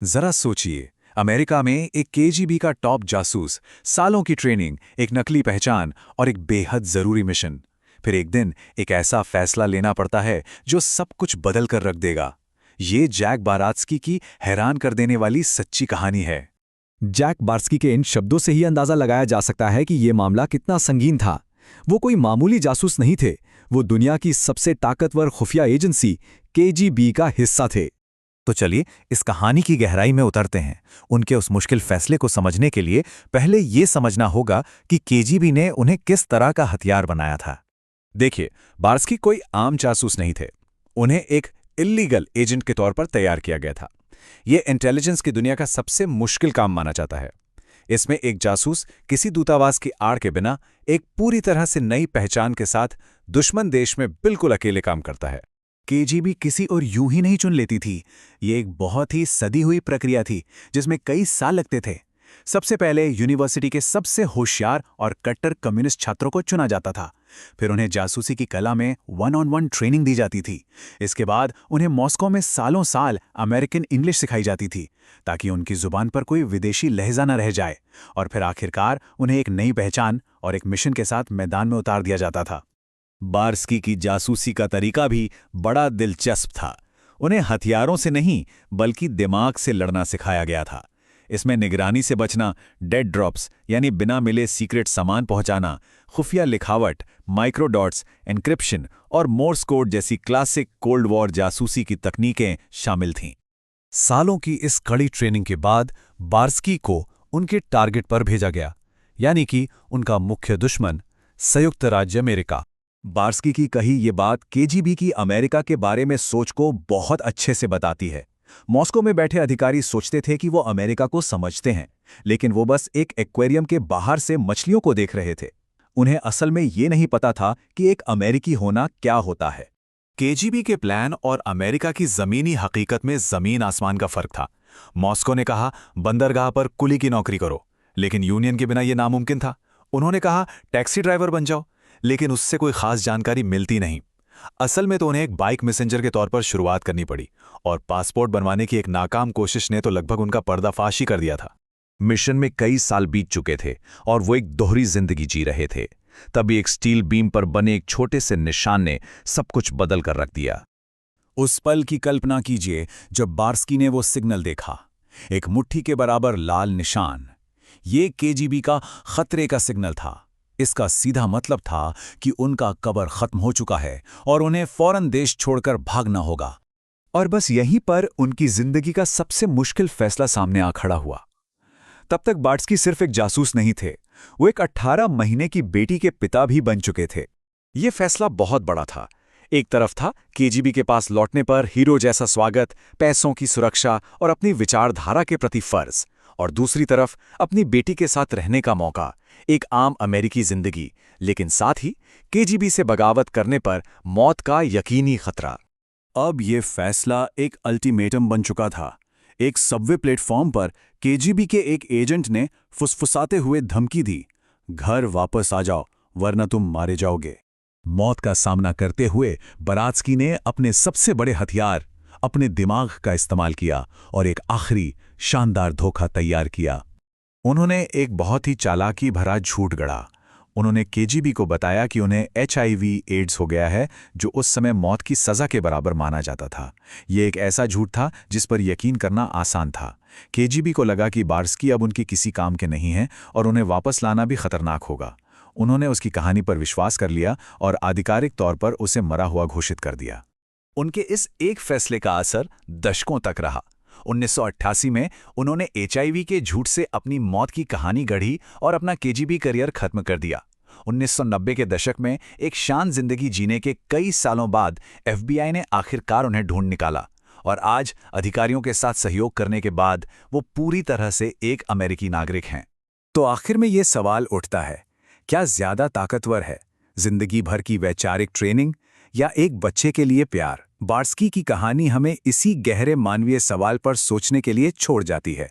जरा सोचिए, अमेरिका में एक केजीबी का टॉप जासूस, सालों की ट्रेनिंग, एक नकली पहचान और एक बेहद जरूरी मिशन। फिर एक दिन एक ऐसा फैसला लेना पड़ता है जो सब कुछ बदल कर रख देगा। ये जैक बारात्स्की की हैरान कर देने वाली सच्ची कहानी है। जैक बार्स्की के इन शब्दों से ही अंदाजा लगाया जा सकता है कि ये मामला कितना संगीन था। वो कोई मामूली जासूस नहीं थे, वो दुनिया की सबसे ताकतवर खुफिया एजेंसी केजीबी का हिस्सा थे। तो चलिए इस कहानी की गहराई में उतरते हैं। उनके उस मुश्किल फैसले को समझने के लिए पहले ये समझना होगा कि केजीबी ने उन्हें किस तरह का हथियार बनाया था। देखिए, बार्स्की कोई आम जासूस नहीं थे। उन्हें एक इल्लीगल एजेंट के तौर पर तैयार किया गया था। ये इंटेलिजेंस की दुनिया का सबसे मुश्किल काम माना जाता है। इसमें एक जासूस किसी दूतावास की आड़ के बिना एक पूरी तरह से नई पहचान के साथ दुश्मन देश में बिल्कुल अकेले काम करता है। केजीबी किसी और यूं ही नहीं चुन लेती थी। ये एक बहुत ही सदी हुई प्रक्रिया थी जिसमें कई साल लगते थे। सबसे पहले यूनिवर्सिटी के सबसे होशियार और कट्टर कम्युनिस्ट छात्रों को चुना जाता था। फिर उन्हें जासूसी की कला में वन ऑन वन ट्रेनिंग दी जाती थी। इसके बाद उन्हें मॉस्को में सालों साल अमेरिकन इंग्लिश सिखाई जाती थी ताकि उनकी जुबान पर कोई विदेशी लहजा न रह जाए। और फिर आखिरकार उन्हें एक नई पहचान और एक मिशन के साथ मैदान में उतार दिया जाता था। बार्स्की की जासूसी का तरीका भी बड़ा दिलचस्प था। उन्हें हथियारों से नहीं बल्कि दिमाग से लड़ना सिखाया गया था। इसमें निगरानी से बचना, डेड ड्रॉप्स यानी बिना मिले सीक्रेट सामान पहुंचाना, खुफिया लिखावट, माइक्रोडॉट्स, एन्क्रिप्शन और मोर्स कोड जैसी क्लासिक कोल्ड वॉर जासूसी की तकनीकें शामिल थीं। सालों की इस कड़ी ट्रेनिंग के बाद बार्स्की को उनके टारगेट पर भेजा गया, यानी कि उनका मुख्य दुश्मन संयुक्त राज्य अमेरिका। बार्स्की की कही ये बात केजीबी की अमेरिका के बारे में सोच को बहुत अच्छे से बताती है। मॉस्को में बैठे अधिकारी सोचते थे कि वो अमेरिका को समझते हैं, लेकिन वो बस एक एक्वेरियम के बाहर से मछलियों को देख रहे थे। उन्हें असल में ये नहीं पता था कि एक अमेरिकी होना क्या होता है। केजीबी के प्लान और अमेरिका की जमीनी हकीकत में जमीन आसमान का फर्क था। मॉस्को ने कहा बंदरगाह पर कुली की नौकरी करो, लेकिन यूनियन के बिना यह नामुमकिन था। उन्होंने कहा टैक्सी ड्राइवर बन जाओ, लेकिन उससे कोई खास जानकारी मिलती नहीं। असल में तो उन्हें एक बाइक मैसेंजर के तौर पर शुरुआत करनी पड़ी, और पासपोर्ट बनवाने की एक नाकाम कोशिश ने तो लगभग उनका पर्दाफाश ही कर दिया था। मिशन में कई साल बीत चुके थे और वो एक दोहरी जिंदगी जी रहे थे। तभी एक स्टील बीम पर बने एक छोटे से निशान ने सब कुछ बदल कर रख दिया। उस पल की कल्पना कीजिए जब बार्स्की ने वो सिग्नल देखा, एक मुट्ठी के बराबर लाल निशान। ये केजीबी का खतरे का सिग्नल था। इसका सीधा मतलब था कि उनका कबर खत्म हो चुका है और उन्हें फौरन देश छोड़कर भागना होगा। और बस यहीं पर उनकी जिंदगी का सबसे मुश्किल फैसला सामने आ खड़ा हुआ। तब तक बार्स्की सिर्फ एक जासूस नहीं थे, वो एक 18 महीने की बेटी के पिता भी बन चुके थे। ये फैसला बहुत बड़ा था। एक तरफ था केजीबी के पास लौटने पर हीरो जैसा स्वागत, पैसों की सुरक्षा और अपनी विचारधारा के प्रति फर्ज, और दूसरी तरफ अपनी बेटी के साथ रहने का मौका, एक आम अमेरिकी जिंदगी, लेकिन साथ ही केजीबी से बगावत करने पर मौत का यकीनी खतरा। अब ये फैसला एक अल्टीमेटम बन चुका था। एक सबवे प्लेटफॉर्म पर केजीबी के एक एजेंट ने फुसफुसाते हुए धमकी दी, घर वापस आ जाओ वरना तुम मारे जाओगे। मौत का सामना करते हुए बारात्स्की ने अपने सबसे बड़े हथियार, अपने दिमाग का इस्तेमाल किया और एक आखिरी शानदार धोखा तैयार किया। उन्होंने एक बहुत ही चालाकी भरा झूठ गढ़ा। उन्होंने केजीबी को बताया कि उन्हें HIV एड्स हो गया है, जो उस समय मौत की सज़ा के बराबर माना जाता था। ये एक ऐसा झूठ था जिस पर यकीन करना आसान था। केजीबी को लगा कि बार्स्की अब उनकी किसी काम के नहीं हैं और उन्हें वापस लाना भी खतरनाक होगा। उन्होंने उसकी कहानी पर विश्वास कर लिया और आधिकारिक तौर पर उसे मरा हुआ घोषित कर दिया। उनके इस एक फैसले का असर दशकों तक रहा। 1988 में उन्होंने HIV के झूठ से अपनी मौत की कहानी गढ़ी और अपना केजीबी करियर खत्म कर दिया। 1990 के दशक में एक शान जिंदगी जीने के कई सालों बाद FBI ने आखिरकार उन्हें ढूंढ निकाला, और आज अधिकारियों के साथ सहयोग करने के बाद वो पूरी तरह से एक अमेरिकी नागरिक हैं। तो आखिर में ये सवाल उठता है, क्या ज्यादा ताकतवर है, जिंदगी भर की वैचारिक ट्रेनिंग या एक बच्चे के लिए प्यार? बार्स्की की कहानी हमें इसी गहरे मानवीय सवाल पर सोचने के लिए छोड़ जाती है।